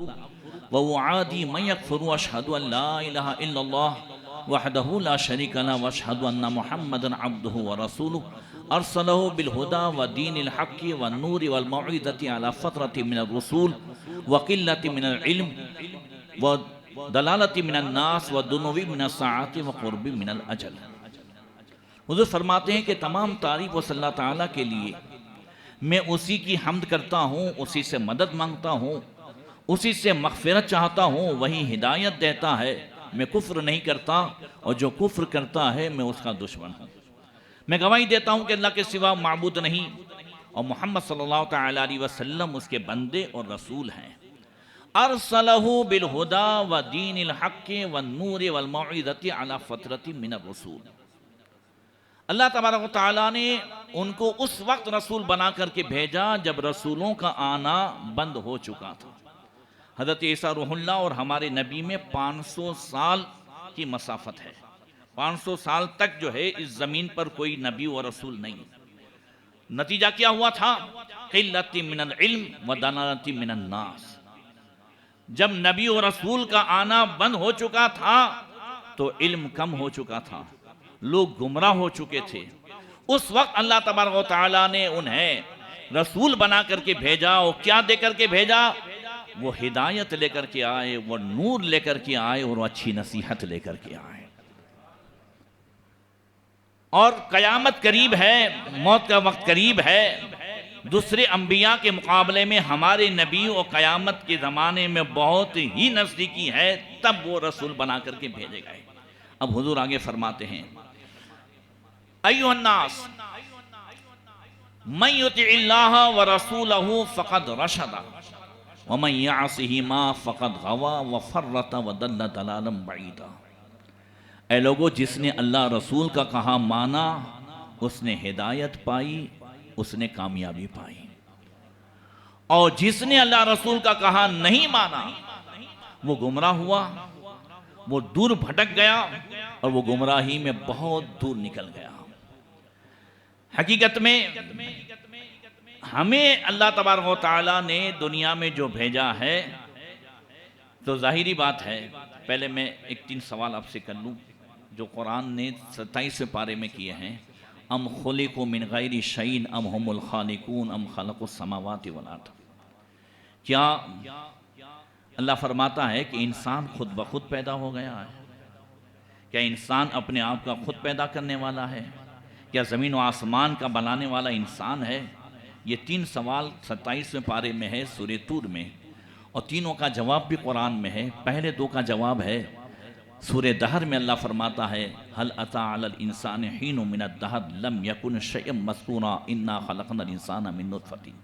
व उआदी मन यकफुरु अशहदु अन ला इलाहा इल्लल्लाह वहदहु ला शरीका लहु व अशहदु अन्ना मुहम्मदन अब्दुहु व रसूलुहु अरसलहु बिल हुदा व दीनिल हक़्क़ि व नूरि वल मौइज़ति अला फ़तरति मिनर रसूल व क़िल्लति मिनल इल्म व दलालति मिनन नास व दुनवी मिनस साअति व क़ुर्बि मिनल अजल। हुज़ूर फरमाते हैं कि तमाम तारीफ़ उस अल्लाह ताला के लिए, मैं उसी की हम्द करता हूँ, उसी से मदद मांगता हूँ, उसी से मग़फ़िरत चाहता हूँ, वही हिदायत देता है। मैं कुफ्र नहीं करता और जो कुफ्र करता है मैं उसका दुश्मन हूँ। मैं गवाही देता हूँ कि अल्लाह के सिवा माबूद नहीं और मोहम्मद सल्लल्लाहु तआला अलैहि वसल्लम उसके बंदे और रसूल हैं। अरसलहु बिल हुदा व दीनिल हक़्क़ि व नूरि वल मौइज़ति अला फ़तरति मिनर रसूल। अल्लाह तबारक व तआला ने उनको उस वक्त रसूल बना करके भेजा जब रसूलों का आना बंद हो चुका था। हज़रत ईसा रूहुल्लाह और हमारे नबी में 500 साल की मसाफत है। 500 साल तक जो है इस ज़मीन पर कोई नबी व रसूल नहीं। नतीजा क्या हुआ था? क़िल्लति मिनल इल्म व दलालति मिनन नास। जब नबी और रसूल का आना बंद हो चुका था तो इल्म कम हो चुका था, लोग गुमराह हो चुके थे। उस वक्त अल्लाह तबारक व तआला ने उन्हें रसूल बना करके भेजा। और क्या दे करके भेजा? वो हिदायत लेकर के आए, वो नूर लेकर के आए और अच्छी नसीहत लेकर के आए। और क़यामत करीब है, मौत का वक्त करीब है। दूसरे अंबिया के मुकाबले में हमारे नबी और क़यामत के ज़माने में बहुत ही नज़दीकी है, तब वो रसूल बना करके भेजे गए। अब हुजूर आगे फरमाते हैं, अय्युहन्नास मन युतिइल्लाह व रसूलहु फ़क़द रशदा व मन यअसिहिमा फ़क़द गवा व फ़र्रत व दल्ल दलालन बईदा। ऐ लोगो, जिसने अल्लाह रसूल का कहा माना उसने हिदायत पाई, उसने कामयाबी पाई। और जिसने अल्लाह रसूल का कहा नहीं माना वो गुमराह हुआ, वो दूर भटक गया और वो गुमराही में बहुत दूर निकल गया। हकीकत में हमें अल्लाह तबारक व तआला ने दुनिया में जो भेजा है तो जाहिरी बात है, पहले मैं एक 3 सवाल आपसे कर लूँ जो कुरान ने 27वें पारे में किए हैं। अम खुलिकू मिन गैरि शैइन अम हुमुल खालिकून अम खलक़ुस समावाति वल अर्द। क्या अल्लाह फरमाता है कि इंसान खुद ब खुद पैदा हो गया है? क्या इंसान अपने आप का खुद पैदा करने वाला है? क्या ज़मीन व आसमान का बनाने वाला इंसान है? ये 3 सवाल 27वें पारे में है सूरह तूर में, और तीनों का जवाब भी कुरान में है। पहले 2 का जवाब है सूरह दहर में। अल्लाह फरमाता है, हल अता अलल इंसान हीन मिनद दहर लम यकुन शैअन मज़कूरा इन्ना खलक़नल इंसाना मिन नुतफ़तिन।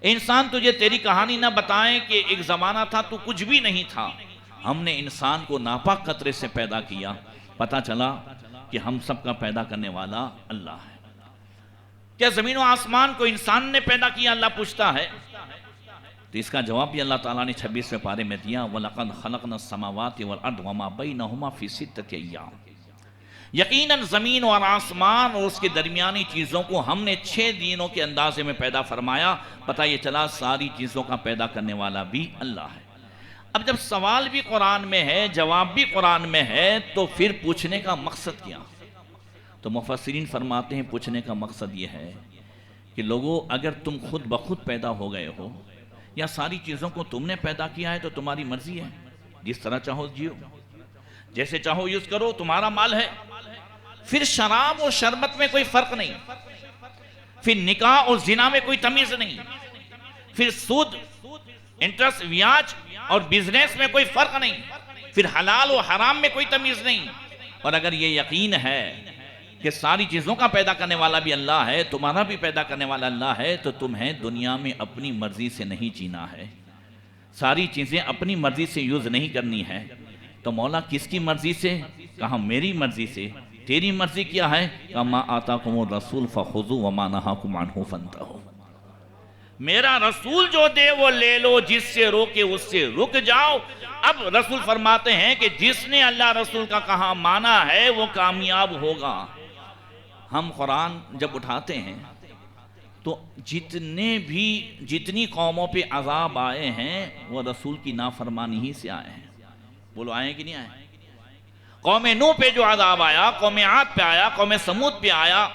इंसान, तुझे तेरी कहानी ना बताएं कि एक ज़माना था तू कुछ भी नहीं था, हमने इंसान को नापाक कतरे से पैदा किया। पता चला कि हम सब का पैदा करने वाला अल्लाह है। क्या ज़मीन व आसमान को इंसान ने पैदा किया? अल्लाह पूछता है। तो इसका जवाब भी अल्लाह ताला ने 26वें पारे में दिया, वलक़द ख़लक़नस समावाति वल अर्द वमा बैनहुमा फ़ी सित्तति अय्याम। यकीनन ज़मीन और आसमान और उसके दरमियानी चीज़ों को हमने 6 दिनों के अंदाजे में पैदा फरमाया। पता ये चला सारी चीज़ों का पैदा करने वाला भी अल्लाह है। अब जब सवाल भी कुरान में है, जवाब भी कुरान में है, तो फिर पूछने का मकसद क्या? तो मुफस्सिरीन फरमाते हैं पूछने का मकसद ये है कि लोगों, अगर तुम खुद ब खुद पैदा हो गए हो या सारी चीज़ों को तुमने पैदा किया है तो तुम्हारी मर्जी है, जिस तरह चाहो जियो, जैसे चाहो यूज करो, तुम्हारा माल है। फिर शराब और शरबत में कोई फर्क नहीं, फिर निकाह और जिना में कोई तमीज नहीं, फिर सूद, इंटरेस्ट, ब्याज और बिजनेस में कोई फर्क नहीं, फिर हलाल और हराम में कोई तमीज नहीं। और अगर ये यकीन है कि सारी चीज़ों का पैदा करने वाला भी अल्लाह है, तुम्हारा भी पैदा करने वाला अल्लाह है, तो तुम्हें दुनिया में अपनी मर्जी से नहीं जीना है, सारी चीज़ें अपनी मर्जी से यूज़ नहीं करनी है। तो मौला किसकी मर्जी से? कहा मेरी मर्जी से। तेरी मर्जी क्या है? कहा मा आताकुमुर रसूल फखुज़ू व मा नहाकुम अन्हु फंतहू। मेरा रसूल जो दे वो ले लो, जिससे रोके उससे रुक जाओ। अब रसूल फरमाते हैं कि जिसने अल्लाह रसूल का कहा माना है वो कामयाब होगा। हम कुरान जब उठाते हैं तो जितनी कौमों पे अजाब आए हैं वो रसूल की नाफरमानी ही से आए हैं। बोलो आए कि नहीं आए? कौम नूह पे जो अजाब आया, कौम आद पे आया, कौम समूद पे आया,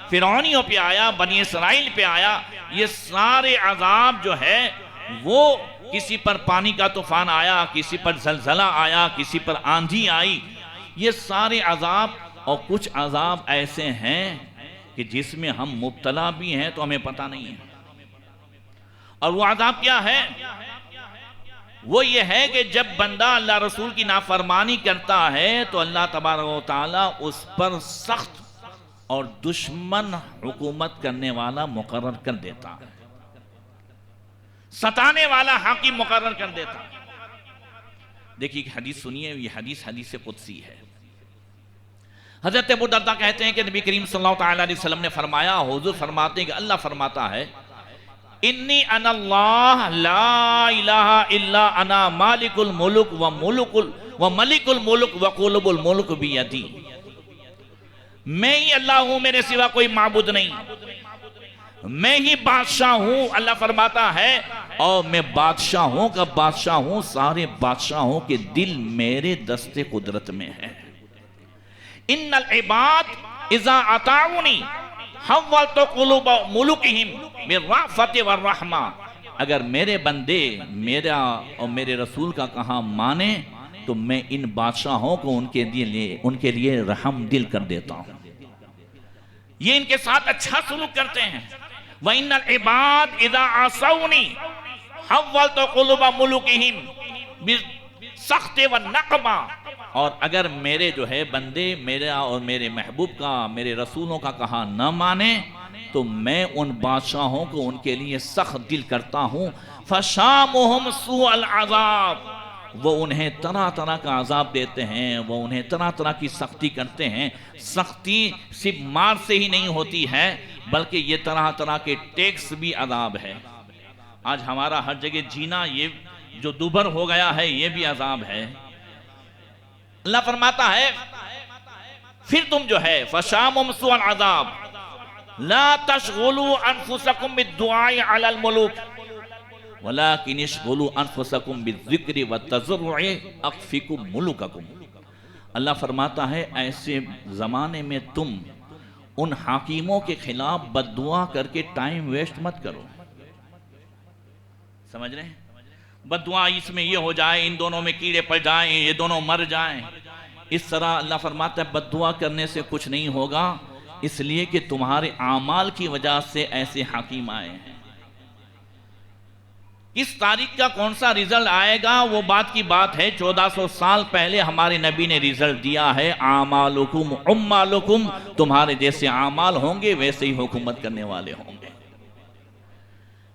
फिरौनियों पे आया, बनी इसराइल पे आया, ये सारे अजाब जो है वो किसी पर पानी का तूफान आया, किसी पर जलजला आया, किसी पर आंधी आई, ये सारे अजाब। और कुछ अजाब ऐसे हैं कि जिसमें हम मुब्तला भी हैं तो हमें पता नहीं है। और वो अजाब क्या है? वो ये है कि जब बंदा अल्लाह रसूल की नाफरमानी करता है तो अल्लाह तबारक व तआला उस पर सख्त और दुश्मन हुकूमत करने वाला मुकर्रर कर देता है, सताने वाला हाकिम मुकर्रर कर देता है। देखिए हदीस सुनिए, ये हदीस कुदसी है। हजरत अबू दर्दा कहते हैं कि नबी करीम सल्लल्लाहु अलैहि वसल्लम ने फरमाया, हुजूर फरमाते हैं कि अल्लाह फरमाता है, इन्नी अनल्लाह ला इलाहा इल्ला अना मालिकुल मुल्क व मलिकुल मुल्क व कुलुबुल मुल्क बियदी। मैं ही अल्लाह हूं, मेरे सिवा कोई माबूद नहीं, मैं ही बादशाह हूं। अल्लाह फरमाता है और मैं बादशाहों का बादशाह हूं, सारे बादशाहों के दिल मेरे दस्ते कुदरत में है। इन्नल इबाद इज़ा अताउनी हव्वलतु कुलूब मुलुकिहिम बिर्रफ़ति वर्रहमा। अगर मेरे बंदे मेरा और मेरे रसूल का कहा माने तो मैं इन बादशाहों को उनके लिए रहम दिल कर देता हूं, ये इनके साथ अच्छा सलूक करते हैं। व इन्नल इबाद इज़ा असौनी हव्वलतु कुलूब मुलुकिहिम बिस्सख्ति वन्नक़मा। और अगर मेरे जो है बंदे मेरा और मेरे महबूब का, मेरे रसूलों का कहा न माने तो मैं उन बादशाहों को उनके लिए सख्त दिल करता हूं। फशामुहुम सूअल अज़ाब, वो उन्हें तरह तरह का अजाब देते हैं, वो उन्हें तरह तरह की सख्ती करते हैं। सख्ती सिर्फ मार से ही नहीं होती है बल्कि ये तरह तरह के टैक्स भी अजाब है। आज हमारा हर जगह जीना, ये जो दुभर हो गया है, ये भी अजाब है। अल्लाह फरमाता है फिर तुम जो है फशामुहुम सूअल अज़ाब ला तशगुलू अनफुसकुम बिद्दुआइ अलल मुलूक वलाकिन इशगुलू अनफुसकुम बिज़्ज़िक्रि वत्तज़र्रुइ अख्फिकुम मुलूककुम। अल्लाह फरमाता है ऐसे ज़माने में तुम उन हाकिमों के खिलाफ बद्दुआ करके टाइम वेस्ट मत करो। समझ रहे हैं? बद्दुआ इसमें ये हो जाए, इन दोनों में कीड़े पड़ जाएं, ये दोनों मर जाएं, इस तरह अल्लाह फरमाता है बद्दुआ करने से कुछ नहीं होगा, इसलिए कि तुम्हारे आमाल की वजह से ऐसे हाकिम आए हैं। किस तारीख का कौन सा रिजल्ट आएगा वो बात की बात है। 1400 साल पहले हमारे नबी ने रिजल्ट दिया है, आमालुकुम उम्मालुकुम, तुम्हारे जैसे आमाल होंगे वैसे ही हुकूमत करने वाले होंगे।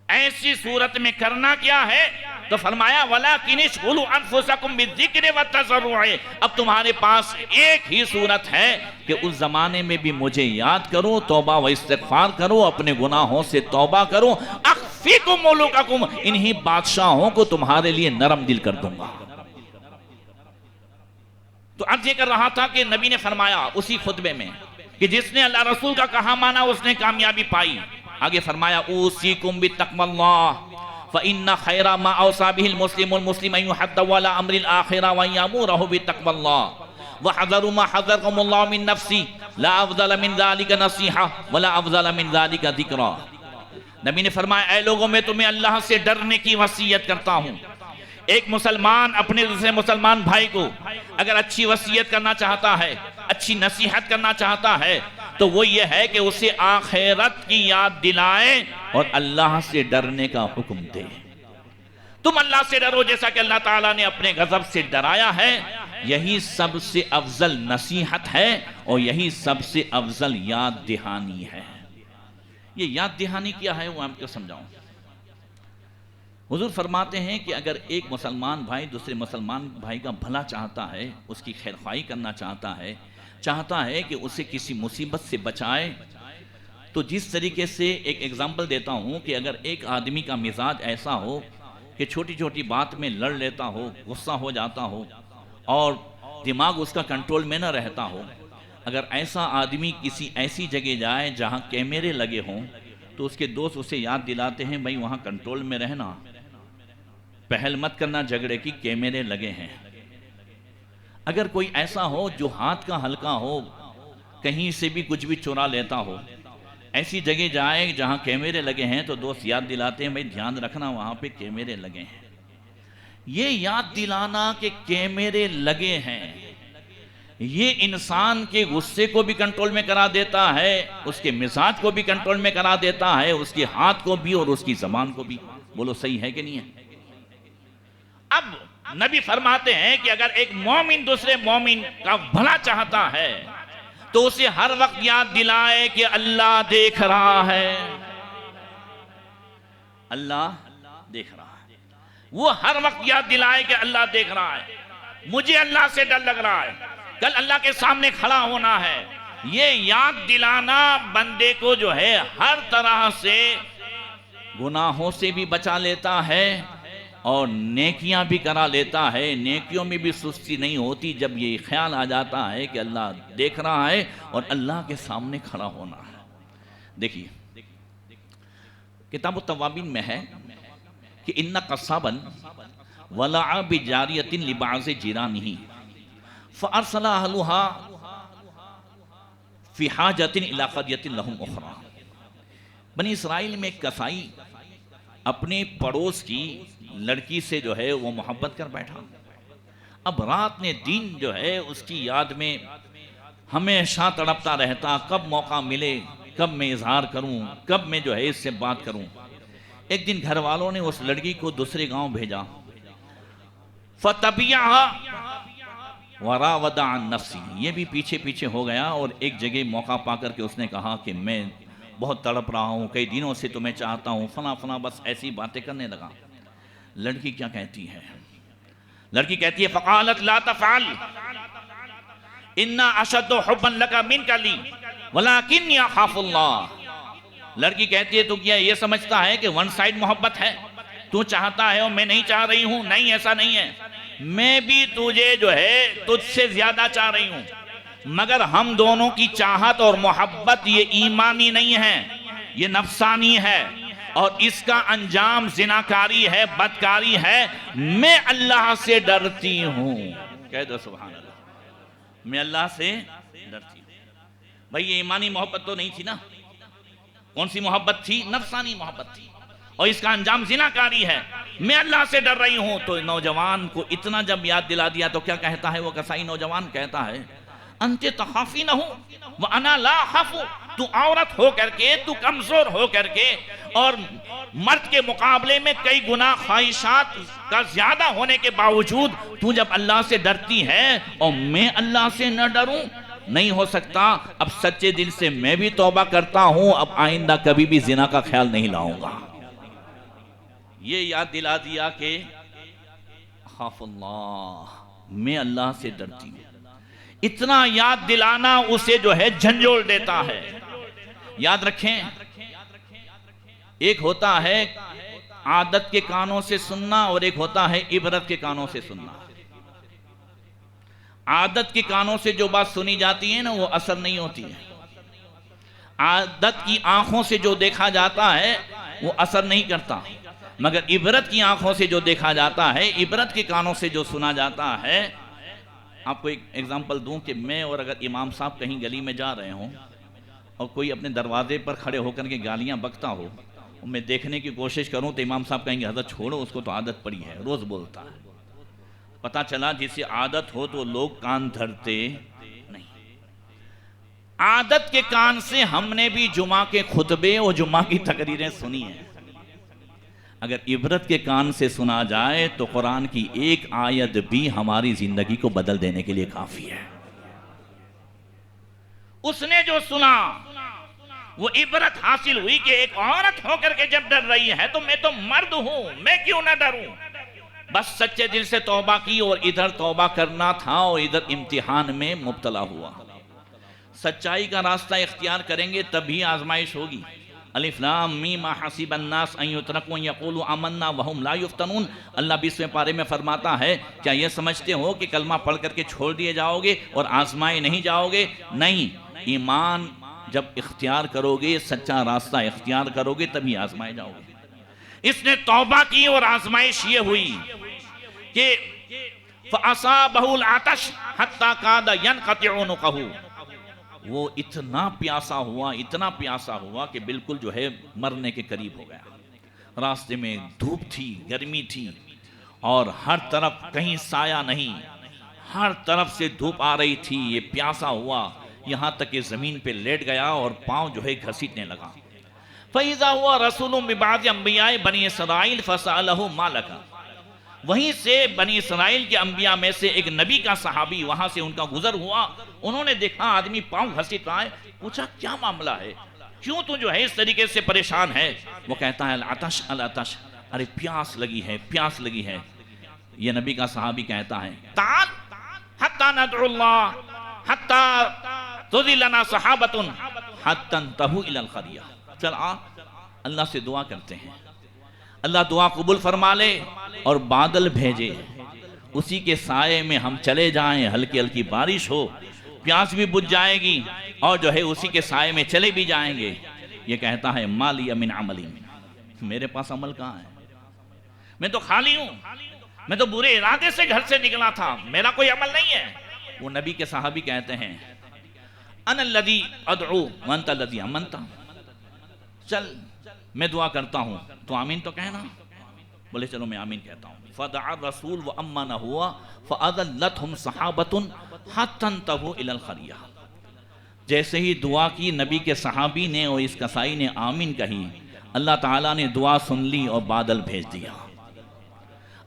ऐसी सूरत में करना क्या है? तो फरमाया वलाकिन इशगुलू अनफुसकुम बिज़्ज़िक्रि वत्तज़र्रुइ। अब तुम्हारे पास एक ही सूरत है कि उस जमाने में भी मुझे याद करो, तौबा व इस्तिग़फ़ार करो, अपने गुनाहों से तौबा करो। अख्फिकुम मुलूककुम, इन्हीं बादशाहों को तुम्हारे लिए नरम दिल कर दूंगा। तो अर्ज़ ये कर रहा था कि नबी ने फरमाया उसी खुतबे में कि जिसने अल्लाह रसूल का कहा माना उसने कामयाबी पाई। आगे फरमाया ऊसीकुम बितक़वल्लाह फ़इन्ना खैरा मा औसा बिहिल मुस्लिमुल मुस्लिम अन युहद्द अला अम्रिल आखिरा व यअमुरहु बितक़वल्लाह व हज़रु मा हज़रकुमुल्लाहु मिन नफ्सी ला अफ़ज़ल मिन ज़ालिका नसीहा व ला अफ़ज़ल मिन ज़ालिका ज़िक्रा। नबी ने फरमाया ऐ लोगों में तुम्हें अल्लाह से डरने की वसीयत करता हूँ। एक मुसलमान अपने दूसरे मुसलमान भाई को अगर अच्छी वसीयत करना चाहता है, अच्छी नसीहत करना चाहता है तो वो ये है कि उसे आखिरत की याद दिलाए और अल्लाह से डरने का हुक्म दे। तुम अल्लाह से डरो जैसा कि अल्लाह ताला ने अपने गजब से डराया है। यही सबसे अफजल नसीहत है और यही सबसे अफजल याद दहानी है। ये याद दहानी क्या है वो आपको समझाऊं। हुजूर फरमाते हैं कि अगर एक मुसलमान भाई दूसरे मुसलमान भाई का भला चाहता है, उसकी खैरख्वाही करना चाहता है कि उसे किसी मुसीबत से बचाए, तो जिस तरीके से एक एग्जाम्पल देता हूँ कि अगर एक आदमी का मिजाज ऐसा हो कि छोटी छोटी बात में लड़ लेता हो, गुस्सा हो जाता हो और दिमाग उसका कंट्रोल में न रहता हो, अगर ऐसा आदमी किसी ऐसी जगह जाए जहाँ कैमरे लगे हों तो उसके दोस्त उसे याद दिलाते हैं, भाई वहाँ कंट्रोल में रहना, पहल मत करना झगड़े की, कैमरे लगे हैं। अगर कोई ऐसा हो जो हाथ का हल्का हो, कहीं से भी कुछ भी चुरा लेता हो, ऐसी जगह जाए जहाँ कैमरे लगे हैं, तो दोस्त याद दिलाते हैं, भाई ध्यान रखना वहाँ पे कैमरे लगे हैं। ये याद दिलाना कि कैमरे लगे हैं, ये इंसान के गुस्से को भी कंट्रोल में करा देता है, उसके मिजाज को भी कंट्रोल में करा देता है, उसके हाथ को भी और उसकी जबान को भी। बोलो सही है कि नहीं है? अब नबी फरमाते हैं कि अगर एक मोमिन दूसरे मोमिन का भला चाहता है तो उसे हर वक्त याद दिलाए कि अल्लाह देख रहा है, अल्लाह देख रहा है। वो हर वक्त याद दिलाए कि अल्लाह देख रहा है, मुझे अल्लाह से डर लग रहा है, कल अल्लाह के सामने खड़ा होना है। ये याद दिलाना बंदे को जो है हर तरह से गुनाहों से भी बचा लेता है और नेकियां भी करा लेता है। नेकियों में भी सुस्ती नहीं होती जब ये ख्याल आ जाता है कि अल्लाह देख रहा है और अल्लाह के सामने खड़ा होना है। देखिए किताब तवाबीन में है कि इन्ना कस्साबन वला बिजारियतिन लिबाज़ जिरानिही फ़अरसला अहलुहा फ़ी हाजतिन इला क़रयतिन लहुम उख़रा। बनी इसराइल में एक कसाई अपने पड़ोस की लड़की से जो है वो मोहब्बत कर बैठा। अब रात ने दिन जो है उसकी याद में हमेशा तड़पता रहता, कब मौका मिले, कब मैं इजहार करूं, कब मैं जो है इससे बात करूं। एक दिन घर वालों ने उस लड़की को दूसरे गांव भेजा। फतबियाहा वरावदा अन नफ्सी, ये भी पीछे पीछे हो गया और एक जगह मौका पाकर के उसने कहा कि मैं बहुत तड़प रहा हूँ, कई दिनों से तुम्हें चाहता हूँ, फना फना, बस ऐसी बातें करने लगा। लड़की क्या कहती है? लड़की कहती है फ़क़ालत ला तफ़अल इन्ना अशद्दु हुब्बन लका मिनका ली वलाकिन्नी अख़ाफ़ुल्लाह। लड़की कहती है तू क्या ये समझता है कि वन साइड मोहब्बत है, तू चाहता है और मैं नहीं चाह रही हूँ? नहीं, ऐसा नहीं है, मैं भी तुझे जो है तुझसे ज्यादा चाह रही हूँ, मगर हम दोनों की चाहत और मोहब्बत ये ईमानी नहीं है, ये नफसानी है और इसका अंजाम जिनाकारी है, बदकारी है। मैं अल्लाह से डरती हूँ। कह दो सुभान अल्लाह, मैं अल्लाह से डरती हूँ। भाई ये ईमानी मोहब्बत तो नहीं थी ना, कौन सी मोहब्बत थी? नफसानी मोहब्बत थी और इसका अंजाम जिनाकारी है। मैं अल्लाह से डर रही हूँ। तो नौजवान को इतना जब याद दिला दिया तो क्या कहता है वो कसाई नौजवान? कहता है अंते तखाफी न हो व अना ला खाफू, तू औरत हो करके, तू कमजोर हो करके और मर्द के मुकाबले में कई गुना ख्वाहिशात का ज्यादा होने के बावजूद तू जब अल्लाह से डरती है और मैं अल्लाह से न डरूं, नहीं हो सकता। अब सच्चे दिल से मैं भी तौबा करता हूं, अब आइंदा कभी भी जिना का ख्याल नहीं लाऊंगा। ये याद दिला दिया कि खाफुल्लाह, मैं अल्लाह से डरती हूं। इतना याद दिलाना उसे जो है झंझोड़ देता है। याद रखें, एक होता है आदत के कानों से सुनना और एक होता है इबरत के कानों से सुनना। आदत के कानों से जो बात सुनी जाती है ना वो असर नहीं होती है। आदत की आंखों से जो देखा जाता है वो असर नहीं करता, मगर इबरत की आंखों से जो देखा जाता है, इबरत के कानों से जो सुना जाता है। आपको एक एग्जांपल दूं कि मैं और अगर इमाम साहब कहीं गली में जा रहे हों और कोई अपने दरवाजे पर खड़े होकर के गालियां बकता हो और मैं देखने की कोशिश करूं तो इमाम साहब कहेंगे हज़रत छोड़ो, उसको तो आदत पड़ी है, रोज बोलता है। पता चला जिसे आदत हो तो लोग कान धरते नहीं। आदत के कान से हमने भी जुमा के खुतबे और जुमा की तकरीरें सुनी हैं। अगर इबरत के कान से सुना जाए तो कुरान की एक आयत भी हमारी जिंदगी को बदल देने के लिए काफी है। उसने जो सुना वो इबरत हासिल हुई कि एक औरत होकर के जब डर रही है तो मैं तो मर्द हूं, मैं क्यों ना डरूं। बस सच्चे दिल से तौबा की और इधर तौबा करना था और इधर इम्तिहान में मुब्तला हुआ। सच्चाई का रास्ता इख्तियार करेंगे तभी आजमाइश होगी। अलिफ लाम मीम हसीबन नास अन युतरकू यक़ूलू आमन्ना वहुम ला युफ्तनून। अल्लाह 20वें पारे में फरमाता है, क्या ये समझते हो कि कलमा पढ़ करके छोड़ दिए जाओगे और आजमाए नहीं जाओगे? नहीं, ईमान जब इख्तियार करोगे, सच्चा रास्ता इख्तियार करोगे, तभी आजमाए जाओगे। इसने तौबा की और आजमाइश ये हुई कि फ़असाबहुल आतश हत्ता कादा यनक़तिउ नुक़हु, वो इतना प्यासा हुआ कि बिल्कुल जो है मरने के करीब हो गया। रास्ते में धूप थी, गर्मी थी और हर तरफ कहीं साया नहीं, हर तरफ से धूप आ रही थी। ये प्यासा हुआ, यहाँ तक कि ज़मीन पे लेट गया और पाँव जो है घसीटने लगा। फ़इज़ा हुआ रसूलुम मिबाद अंबियाए बनी इसराइल फ़सअलहु मा लका, वहीं से बनी इसराइल के अंबिया में से एक नबी का सहाबी वहां से उनका गुजर हुआ। उन्होंने देखा आदमी पाँव घसीट रहा है, पूछा क्या मामला है, क्यों तू जो है इस तरीके से परेशान है। वो कहता है अल अतश, अरे प्यास लगी है, प्यास लगी है। ये नबी का सहाबी कहता है ताल हत्ता नदउल्लाह हत्ता तुज़िलना सहाबतुन हत्ता तहु इलल क़रिया, चल आ अल्लाह से दुआ करते हैं, अल्लाह दुआ कबूल फरमा ले और बादल भेजे, उसी के साए में हम चले जाएं, हल्की हल्की बारिश हो, प्यास भी बुझ जाएगी और जो है उसी के साए में चले भी जाएंगे। ये कहता है माली मिन अमली, मेरे पास अमल कहाँ है, मैं तो खाली हूँ, मैं तो बुरे इरादे से घर से निकला था, मेरा कोई अमल नहीं है। वो नबी के सहाबी कहते हैं अनल्लज़ी अदउ व अंतल्लज़ी अमनता, चल मैं दुआ करता हूँ तो आमीन तो कहना। बोले चलो मैं आमीन कहता हूँ। फ़दअ रसूल व अम्मा न हुआ फ़अज़ल्लतहुम सहाबतुन हत्ता तहु इलल क़रिया, जैसे ही दुआ की नबी के सहाबी ने और इस कसाई ने आमीन कही, अल्लाह ताला ने दुआ सुन ली और बादल भेज दिया।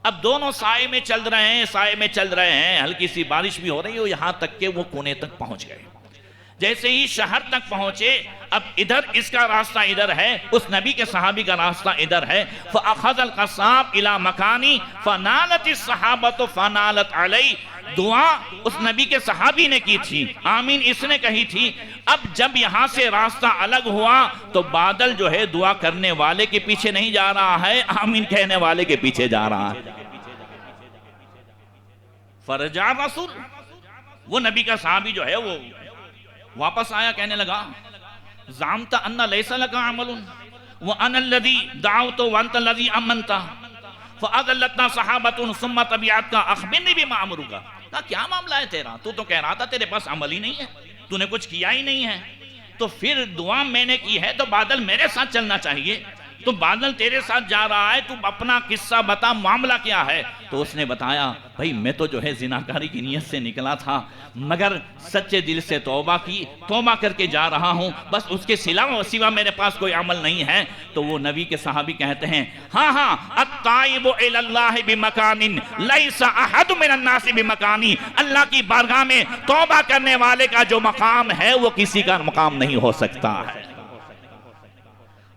अब दोनों साए में चल रहे हैं, हल्की सी बारिश भी हो रही हो, यहाँ तक के वो कोने तक पहुंच गए। जैसे ही शहर तक पहुंचे, अब इधर इसका रास्ता इधर है, उस नबी के सहाबी का रास्ता इधर है। फ़अख़ज़ल क़साब इला मकानी फ़नालतिस सहाबतु फ़नालत अलई, दुआ उस नबी के सहाबी ने की थी, आमीन इसने कही थी। अब जब यहाँ से रास्ता अलग हुआ तो बादल जो है दुआ करने वाले के पीछे नहीं जा रहा है, आमीन कहने वाले के पीछे जा रहा है। फरजा रसूल, वो नबी का सहाबी जो है वो वापस आया, कहने लगा ज़ामता अन्ना लैसा लका अमलुन व अनल्लज़ी दाउतु व अंतल्लज़ी अमनता फ़अज़ल्लतना सहाबतुन सुम्मा तबिअतका अख़बिरनी बिमा अमरुका, क्या मामला है तेरा, तू तो कह रहा था तेरे पास अमल ही नहीं है, तूने कुछ किया ही नहीं है, तो फिर दुआ मैंने की है तो बादल मेरे साथ चलना चाहिए, तो बादल तेरे साथ जा रहा है, तू अपना किस्सा बता, मामला क्या है। तो उसने बताया भाई मैं तो जो है जिनाकारी की नीयत से निकला था, मगर सच्चे दिल से तौबा करके जा रहा हूँ, बस उसके सिवा मेरे पास कोई अमल नहीं है। तो वो नबी के सहाबी कहते हैं हाँ अत्ताइबु इलल्लाहि बिमकानिन लैसा अहद मिनन नासि बिमकानी, अल्लाह की बारगाह में तौबा करने वाले का जो मकाम है वो किसी का मकाम नहीं हो सकता है।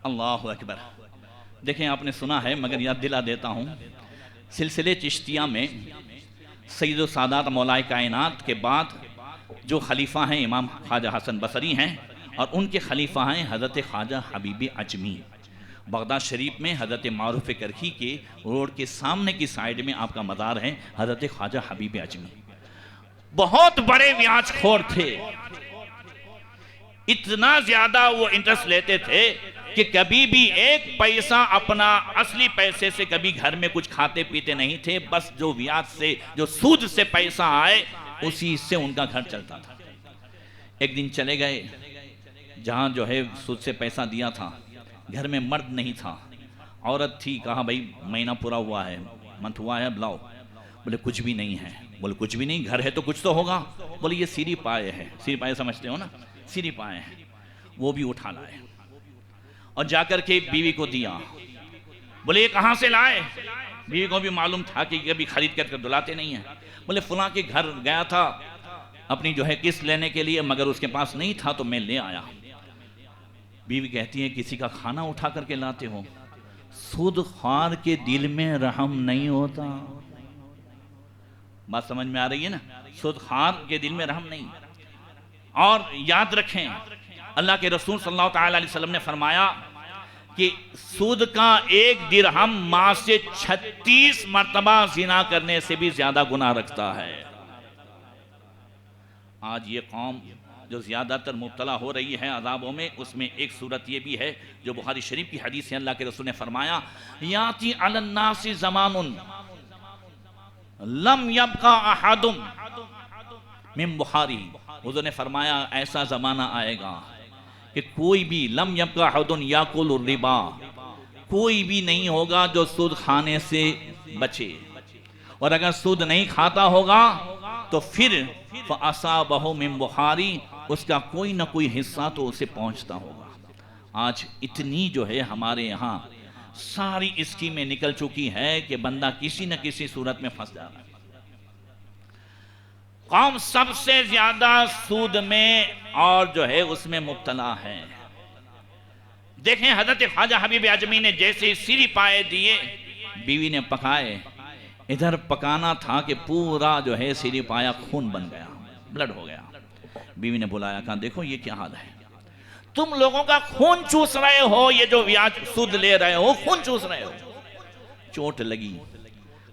अल्लाहु अकबर। देखें आपने सुना है मगर याद दिला देता हूँ, सिलसिले चिश्तिया में सैयद सादात मौलाए कायनात के बाद जो खलीफा हैं इमाम ख्वाजा हसन बसरी हैं और उनके खलीफा हैं हज़रत ख्वाजा हबीब अजमी। बगदाद शरीफ में हज़रत मारूफ करखी के रोड के सामने की साइड में आपका मज़ार है हज़रत ख्वाजा हबीब अजमी। बहुत बड़े व्याजखोर थे, इतना ज़्यादा वो इंटरेस्ट लेते थे कि कभी भी एक पैसा अपना असली पैसे से कभी घर में कुछ खाते पीते नहीं थे, बस जो ब्याज से जो सूद से पैसा आए उसी से उनका घर चलता था। एक दिन चले गए जहाँ जो है सूद से पैसा दिया था, घर में मर्द नहीं था, औरत थी, कहा भाई महीना पूरा हुआ है, मंथ हुआ है, बुलाओ। बोले कुछ भी नहीं है। बोले कुछ भी नहीं, घर है तो कुछ तो होगा। बोले ये सीरी पाए है, सीरी पाए समझते हो ना, सीरी पाए हैं, वो भी उठा लाए और जाकर के बीवी को दिया। बोले ये कहाँ से लाए? बीवी को भी मालूम था कि कभी खरीद कर दुलाते नहीं हैं। बोले फलां के घर गया था अपनी जो है किस्त लेने के लिए, मगर उसके पास नहीं था तो मैं ले आया। बीवी कहती है किसी का खाना उठा करके लाते हो? सूदख्वार के दिल में रहम नहीं होता। बात समझ में आ रही है ना? सूदख्वार के दिल में रहम नहीं। और याद रखें अल्लाह के रसूल सल्लल्लाहु अलैहि वसल्लम ने फरमाया कि सूद का एक दिरहम माँ से 36 मर्तबा जिना करने से भी ज्यादा गुनाह रखता है। आज ये कौम जो ज़्यादातर मुब्तला हो रही है अज़ाबों में, उसमें एक सूरत ये भी है जो बुखारी शरीफ की हदीस है, अल्लाह के रसूल ने फरमाया याती अलन्नासी ज़मानुन लम यबका अहदुम मिन बुखारी। हुज़ूर ने फरमाया ऐसा ज़माना आएगा कि कोई भी लम यबका अहदुन याकुलु रिबा, कोई भी नहीं होगा जो सूद खाने से बचे, और अगर सूद नहीं खाता होगा तो फिर फ़असाबहु मिन बुखारी, उसका कोई ना कोई हिस्सा तो उसे पहुंचता होगा। आज इतनी जो है हमारे यहाँ सारी स्कीमें निकल चुकी है कि बंदा किसी न किसी सूरत में फंस जा रहा है। कौम सबसे ज्यादा सूद में और जो है उसमें मुब्तला है। देखें हजरत ख्वाजा हबीब आजमी ने जैसे सीरी पाए दिए, बीवी ने पकाए, इधर पकाना था कि पूरा जो है सीरी पाया खून बन गया, ब्लड हो गया। बीवी ने बुलाया, कहा देखो ये क्या हाल है, तुम लोगों का खून चूस रहे हो, ये जो ब्याज सूद ले रहे हो खून चूस रहे हो। चोट लगी,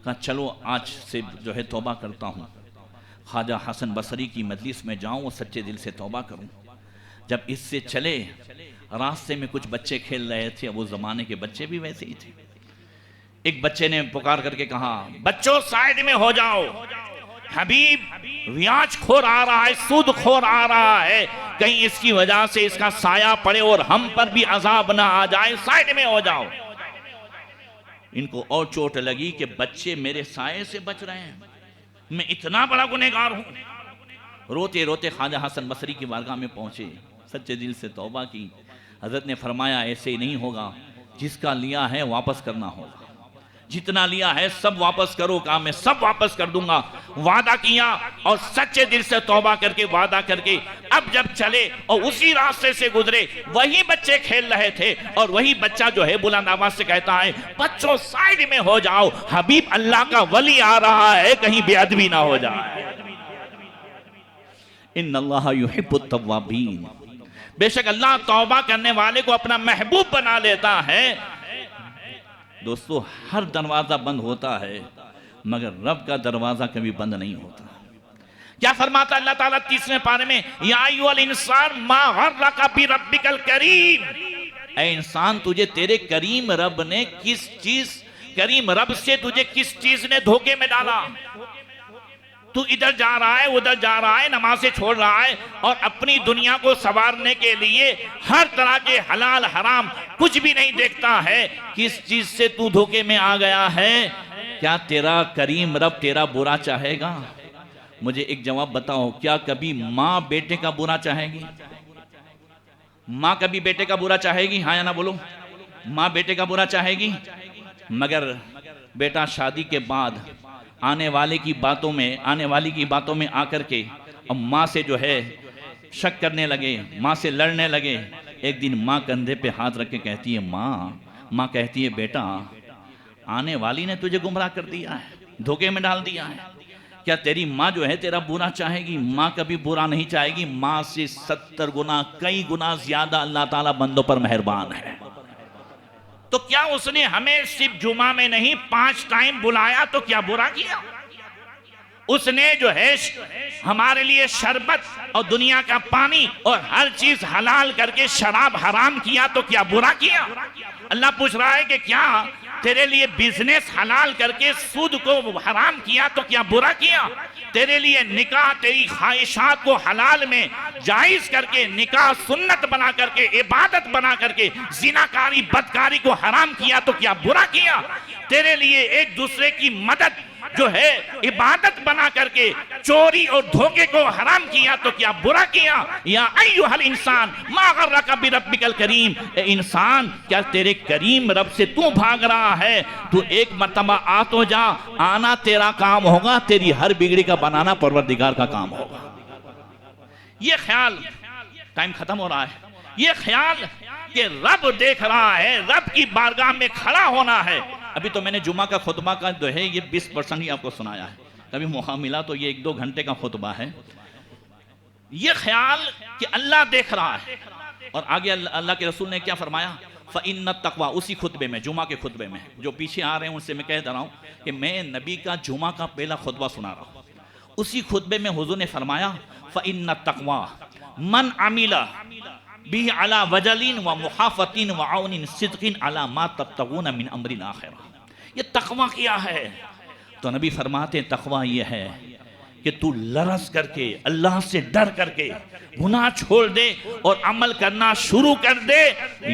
कहा चलो आज से जो है तौबा करता हूँ, ख्वाजा हसन बसरी की मजलिस में जाऊं और सच्चे दिल से तौबा करूं। जब इससे चले, रास्ते में कुछ बच्चे खेल रहे थे, वो जमाने के बच्चे भी वैसे ही थे। एक बच्चे ने पुकार करके कहा बच्चों साइड में हो जाओ, हबीब ब्याज खोर आ रहा है, सूद खोर आ रहा है, कहीं इसकी वजह से इसका साया पड़े और हम पर भी अजाब ना आ जाए, साइड में हो जाओ। इनको और चोट लगी कि बच्चे मेरे साये से बच रहे हैं, मैं इतना बड़ा गुनहगार हूं। रोते रोते ख्वाजा हसन बसरी की बारगाह में पहुंचे, सच्चे दिल से तौबा की। हजरत ने फरमाया ऐसे ही नहीं होगा, जिसका लिया है वापस करना होगा, जितना लिया है सब वापस करो। कहा मैं सब वापस कर दूंगा, वादा किया और सच्चे दिल से तौबा करके वादा करके अब जब चले और उसी रास्ते से गुजरे, वही बच्चे खेल रहे थे और वही बच्चा जो है बुलंद आवाज से कहता है बच्चों साइड में हो जाओ, हबीब अल्लाह का वली आ रहा है, कहीं बेअदबी ना हो जाए। इन्नल्लाह युहिब्बुत तव्वाबीन, बेशक अल्लाह तौबा करने वाले को अपना महबूब बना लेता है। दोस्तों हर दरवाजा बंद होता है मगर रब का दरवाजा कभी बंद नहीं होता। क्या फरमाता अल्लाह ताला 30वें पारे में, या अय्युहल इंसान मा गर्रका बिरब्बिकल करीम, ऐ इंसान तुझे तेरे करीम रब ने किस चीज, करीम रब से तुझे किस चीज ने धोखे में डाला। तू इधर जा रहा है उधर जा रहा है, नमाज़ें छोड़ रहा है और अपनी दुनिया को संवारने के लिए हर तरह के हलाल हराम कुछ भी नहीं देखता है। किस चीज से तू धोखे में आ गया है? क्या तेरा करीम रब तेरा बुरा चाहेगा? मुझे एक जवाब बताओ, क्या कभी माँ बेटे का बुरा चाहेगी? माँ कभी बेटे का बुरा चाहेगी? हाँ या ना बोलो। माँ बेटे का बुरा चाहेगी? मगर बेटा शादी के बाद आने वाली की बातों में आकर के अब माँ से जो है शक करने लगे, माँ से लड़ने लगे। एक दिन माँ कंधे पे हाथ रख के कहती है माँ कहती है बेटा आने वाली ने तुझे गुमराह कर दिया है, धोखे में डाल दिया है। क्या तेरी माँ जो है तेरा बुरा चाहेगी? माँ कभी बुरा नहीं चाहेगी। माँ से 70 गुना कई गुना ज्यादा अल्लाह ताला बंदों पर मेहरबान है। तो क्या उसने हमें सिर्फ जुमा में नहीं 5 टाइम बुलाया तो क्या बुरा किया? उसने जो है हमारे लिए शरबत और दुनिया का पानी और हर चीज हलाल करके शराब हराम किया तो क्या बुरा किया? अल्लाह पूछ रहा है कि क्या तेरे लिए बिजनेस हलाल करके सूद को हराम किया तो क्या बुरा किया? तेरे लिए निकाह, तेरी ख्वाहिशात को हलाल में जायज करके निकाह सुन्नत बना करके इबादत बना करके जिनाकारी बदकारी को हराम किया तो क्या बुरा किया? तेरे लिए एक दूसरे की मदद जो है इबादत बना करके चोरी और धोखे को हराम किया तो क्या बुरा किया? या अय्युहल इंसान मा गर्रका बिरब्बिकल करीम, इंसान क्या तेरे करीम रब से तू भाग रहा है? तू एक मर्तबा आ तो जा, आना तेरा काम होगा, तेरी हर बिगड़ी का बनाना परवरदिगार का काम होगा। ये ख्याल, टाइम खत्म हो रहा है, ये ख्याल कि रब देख रहा है, रब की बारगाह में खड़ा होना है। अभी तो मैंने जुमा का खुतबा का जो है ये 20% ही आपको सुनाया है, कभी मौका मिला तो ये 1-2 घंटे का खुतबा है। ये ख्याल कि अल्लाह देख रहा है। और आगे अल्लाह के रसूल ने क्या फरमाया? फ़इन्न तक़वा, उसी खुतबे में, जुमा के खुतबे में, जो पीछे आ रहे हैं उनसे मैं कह रहा हूँ कि मैं नबी का जुमा का पहला खुतबा सुना रहा हूँ। उसी खुतबे में हुजूर ने फरमाया फ़इन्न तक़वा मन अमिला बी अला वजलिन व मुहाफतिन व औनिन सिद्किन अला मा तब्तगून मिन अम्रिल आखिरा। ये तकवा क्या है? तो नबी फरमाते तकवा ये है कि तू लरस करके अल्लाह से डर करके गुनाह छोड़ दे और अमल करना शुरू कर दे,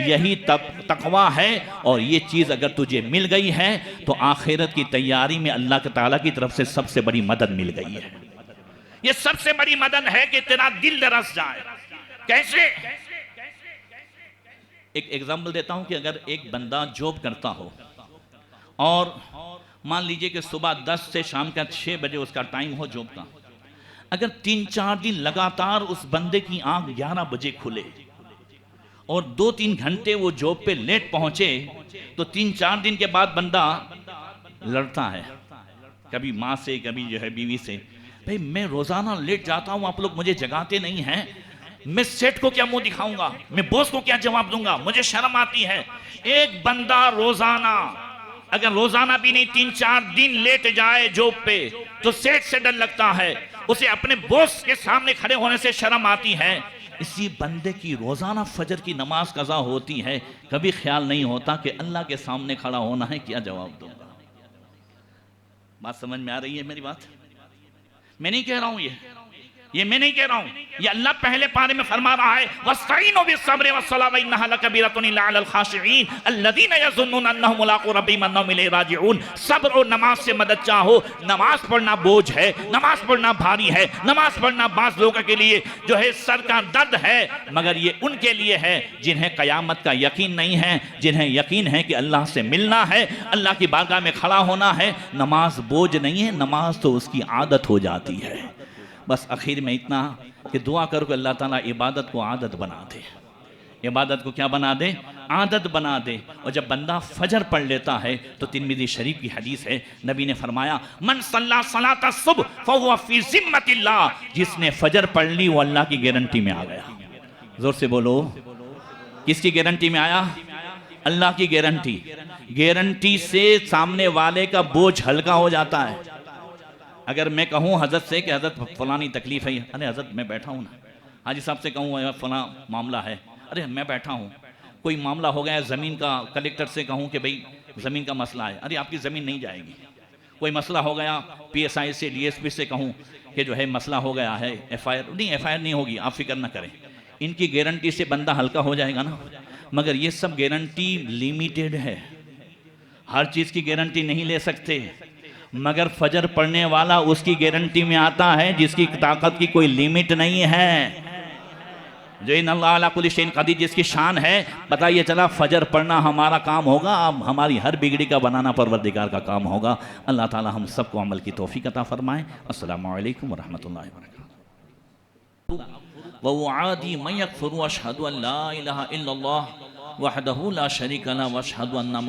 यही तकवा है। और ये चीज़ अगर तुझे मिल गई है तो आखिरत की तैयारी में अल्लाह के ताला की तरफ से सबसे बड़ी मदद मिल गई है। ये सबसे बड़ी मदद है कि तेरा दिल लरस जाए। कैसे? एक एग्जाम्पल देता हूं कि अगर एक बंदा जॉब करता हो और मान लीजिए कि सुबह 10 से शाम का 6 बजे उसका टाइम हो जॉब का, अगर 3-4 दिन लगातार उस बंदे की आंख 11 बजे खुले और 2-3 घंटे वो जॉब पे लेट पहुंचे, तो 3-4 दिन के बाद बंदा लड़ता है, कभी माँ से कभी जो है बीवी से, भाई मैं रोजाना लेट जाता हूं, आप लोग मुझे जगाते नहीं हैं, मैं सेठ को क्या मुंह दिखाऊंगा, मैं बॉस को क्या जवाब दूंगा, मुझे शर्म आती है। एक बंदा रोजाना अगर रोजाना भी नहीं 3-4 दिन लेट जाए जॉब पे तो सेठ से डर लगता है, उसे अपने बॉस के सामने खड़े होने से शर्म आती है। इसी बंदे की रोजाना फजर की नमाज कज़ा होती है, कभी ख्याल नहीं होता कि अल्लाह के सामने खड़ा होना है, क्या जवाब दूंगा। बात समझ में आ रही है मेरी बात? मैं नहीं कह रहा हूं ये मैं नहीं कह रहा हूं, ये अल्लाह पहले पारे में फरमा रहा है वस्तईनु बिस्सब्रि वस्सलाह व इन्नहा लकबीरतुन इल्ला अलल खाशिईन अल्लज़ीना यज़ुन्नूना अन्नहुम मुलाक़ू रब्बिहिम व अन्नहुम इलैहि राजिऊन। सब्र और नमाज से मदद चाहो। नमाज पढ़ना बोझ है, नमाज पढ़ना भारी है, नमाज पढ़ना बाज़ लोगों के लिए जो है सर का दर्द है, मगर ये उनके लिए है जिन्हें क़यामत का यकीन नहीं है, जिन्हें यकीन है कि अल्लाह से मिलना है, अल्लाह की बारगाह में खड़ा होना है। नमाज बोझ नहीं है, नमाज तो उसकी आदत हो जाती है। बस आखिर में इतना कि दुआ करो कि अल्लाह ताला इबादत को आदत बना दे, इबादत को क्या बना दे? आदत बना दे। और जब बंदा फजर पढ़ लेता है तो तिरमिज़ी शरीफ की हदीस है, नबी ने फरमाया मन सल्ला सलाता सुबह फहुवा फी ज़िम्मतिल्लाह, जिसने फजर पढ़ ली वो अल्लाह की गारंटी में आ गया। जोर से बोलो, किसकी गारंटी में आया? अल्लाह की गारंटी। गारंटी से सामने वाले का बोझ हल्का हो जाता है। अगर मैं कहूँ हज़रत से कि हज़रत फलानी तकलीफ़ है, अरे हज़रत मैं बैठा हूँ ना, हाजी साहब से कहूँ फला मामला है, अरे मैं बैठा हूँ। कोई मामला हो गया ज़मीन का, कलेक्टर से कहूँ कि भाई ज़मीन का मसला है, अरे आपकी ज़मीन नहीं जाएगी। कोई मसला हो गया PSI से DSP से कहूँ कि जो है मसला हो गया है, FIR नहीं होगी, आप फिक्र ना करें। इनकी गारंटी से बंदा हल्का हो जाएगा ना। मगर ये सब गारंटी लिमिटेड है, हर चीज़ की गारंटी नहीं ले सकते। मगर फजर पढ़ने वाला उसकी गारंटी में आता है जिसकी ताकत की कोई लिमिट नहीं है। जो इन अल्लाह अला कुल्ली शैइन क़दीर, जिसकी शान है। पता ये चला फजर पढ़ना हमारा काम होगा, अब हमारी हर बिगड़ी का बनाना परवरदिगार का काम होगा। अल्लाह ताला हम सबको अमल की तौफीक अता फरमाए। अस्सलामु अलैकुम व रहमतुल्लाहि व बरकातुहू। व उआदी मन यकफुरु अशहदु अन ला इलाहा इल्लल्लाह वहदहु ला शरीका लहु व अशहदु अन्ना